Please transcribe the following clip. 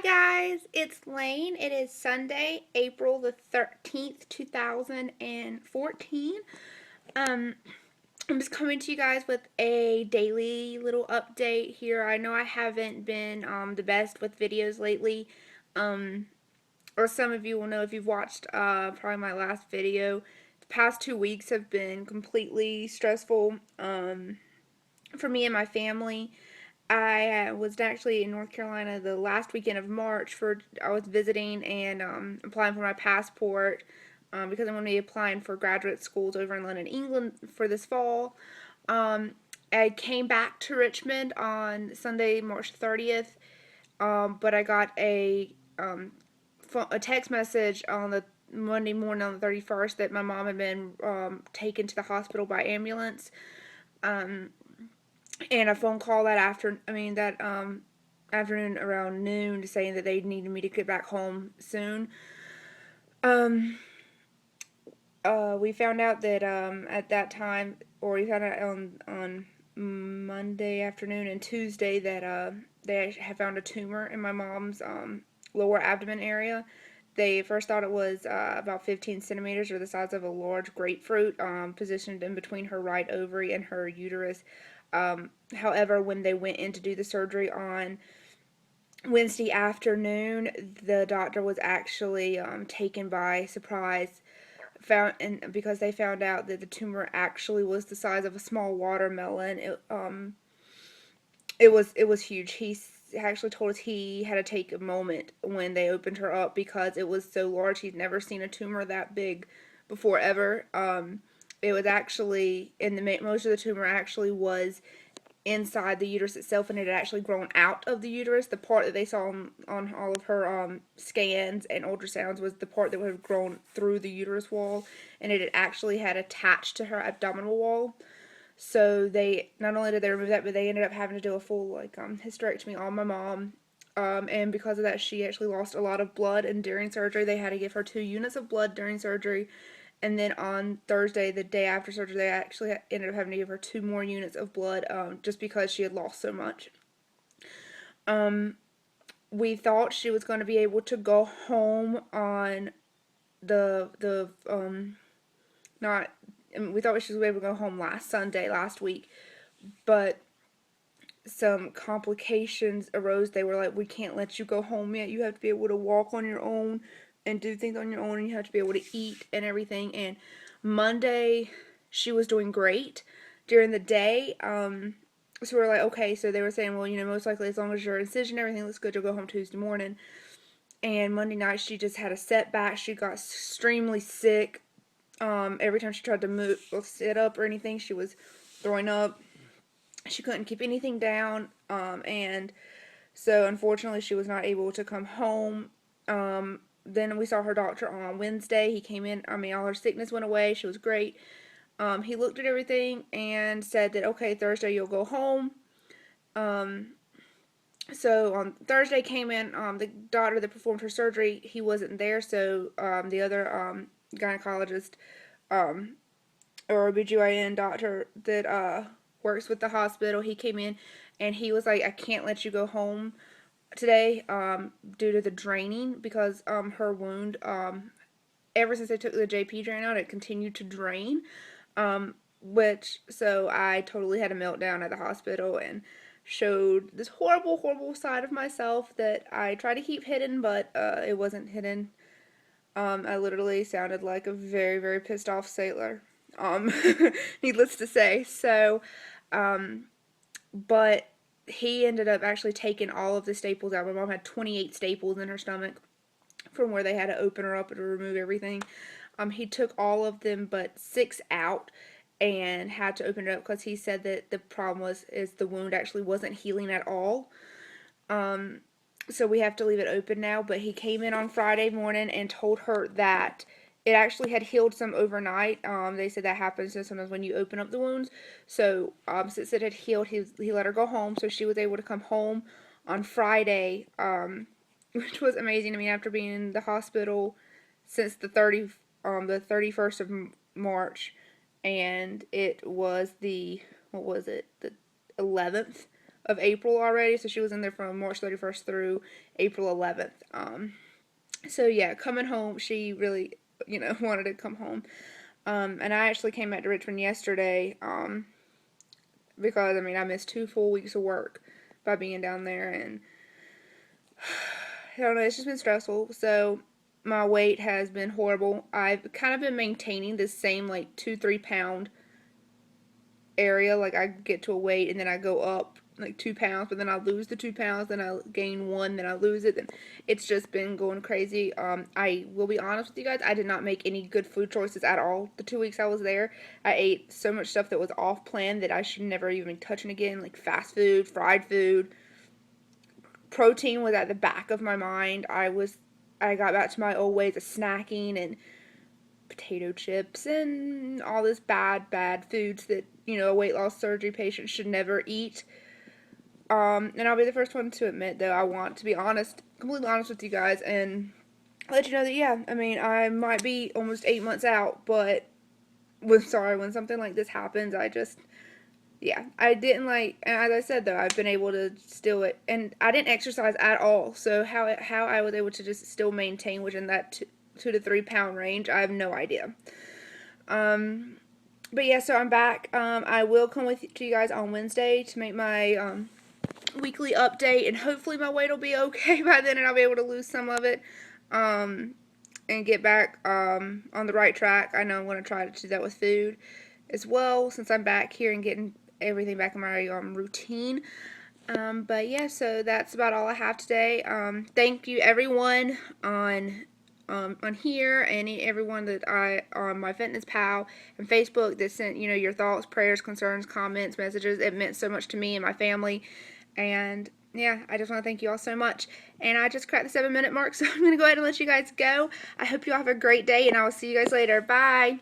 Hi guys, it's Lane. It is Sunday, April the 13th, 2014. Um, I'm just coming to you guys with a daily little update here. I know I haven't been the best with videos lately. Um, or some of you will know if you've watched probably my last video. The past 2 weeks have been completely stressful for me and my family. I was actually in North Carolina the last weekend of March I was visiting and applying for my passport because I'm going to be applying for graduate schools over in London, England for this fall. Um, I came back to Richmond on Sunday, March 30th, but I got a text message on the Monday morning on the 31st that my mom had been taken to the hospital by ambulance. Um, and a phone call that afternoon around noon saying that they needed me to get back home soon. Um, we found out that at that time, or we found out on Monday afternoon and Tuesday that they had found a tumor in my mom's lower abdomen area. They first thought it was about 15 centimeters, or the size of a large grapefruit, positioned in between her right ovary and her uterus. However, when they went in to do the surgery on Wednesday afternoon, the doctor was actually taken by surprise. Because they found out that the tumor actually was the size of a small watermelon. It was huge. He actually told us he had to take a moment when they opened her up because it was so large. He's never seen a tumor that big before ever. It was actually, and most of the tumor actually was inside the uterus itself, and it had actually grown out of the uterus. The part that they saw on all of her scans and ultrasounds was the part that would have grown through the uterus wall, and it had actually had attached to her abdominal wall. So they not only did they remove that, but they ended up having to do a full hysterectomy on my mom. And because of that, she actually lost a lot of blood. And during surgery, they had to give her 2 units of blood during surgery. And then on Thursday, the day after surgery, they actually ended up having to give her 2 more units of blood just because she had lost so much. We thought she was going to be able to go home on the not. I mean, we thought she was able to go home last week, but some complications arose. They were like, we can't let you go home yet. You have to be able to walk on your own and do things on your own, and you have to be able to eat and everything. And Monday, she was doing great during the day. So we were like, okay. So they were saying, well, most likely as long as your incision and everything looks good, you'll go home Tuesday morning. And Monday night, she just had a setback. She got extremely sick. Every time she tried to move or sit up or anything, she was throwing up. She couldn't keep anything down, and so unfortunately she was not able to come home. Then we saw her doctor on Wednesday. He came in. All her sickness went away. She was great. He looked at everything and said that, okay, Thursday you'll go home. So on Thursday came in, the doctor that performed her surgery, he wasn't there, so the other gynecologist, or OBGYN doctor that works with the hospital, he came in and he was like, I can't let you go home today due to the draining, because her wound, ever since they took the JP drain out, it continued to drain. So I totally had a meltdown at the hospital and showed this horrible, horrible side of myself that I try to keep hidden, but it wasn't hidden. I literally sounded like a very, very pissed off sailor. Um, Needless to say. So, but he ended up actually taking all of the staples out. My mom had 28 staples in her stomach from where they had to open her up and remove everything. He took all of them but 6 out and had to open it up because he said that the problem is the wound actually wasn't healing at all. So we have to leave it open now. But he came in on Friday morning and told her that it actually had healed some overnight. They said that happens sometimes when you open up the wounds. So since it had healed, he let her go home. So she was able to come home on Friday, which was amazing. After being in the hospital since the 31st of March, and it was the 11th of April already. So she was in there from March 31st through April 11th. So yeah, coming home, she really, wanted to come home. And I actually came back to Richmond yesterday, because I missed 2 full weeks of work by being down there, and I don't know, it's just been stressful. So my weight has been horrible. I've kind of been maintaining this same like 2-3 pound area. Like I get to a weight and then I go up like 2 pounds, but then I lose the 2 pounds, then I gain one, then I lose it. Then it's just been going crazy. I will be honest with you guys, I did not make any good food choices at all the 2 weeks I was there. I ate so much stuff that was off plan that I should never even be touching again, like fast food, fried food. Protein was at the back of my mind. I got back to my old ways of snacking and potato chips and all this bad foods that, a weight loss surgery patient should never eat. And I'll be the first one to admit, though, I want to be honest, completely honest with you guys, and let you know that, yeah, I might be almost 8 months out, but when something like this happens, I didn't and as I said, though, I've been able to still it, and I didn't exercise at all, so how I was able to just still maintain within that 2 to 3 pound range, I have no idea. But yeah, so I'm back. I will come to you guys on Wednesday to make my weekly update, and hopefully my weight will be okay by then, and I'll be able to lose some of it, and get back on the right track. I know I'm going to try to do that with food as well, since I'm back here and getting everything back in my routine. But yeah, so that's about all I have today. Thank you everyone on here, and everyone that on my Fitness Pal and Facebook that sent your thoughts, prayers, concerns, comments, messages. It meant so much to me and my family, and yeah, I just want to thank you all so much. And I just cracked the 7-minute mark, so I'm going to go ahead and let you guys go. I hope you all have a great day, and I will see you guys later. Bye.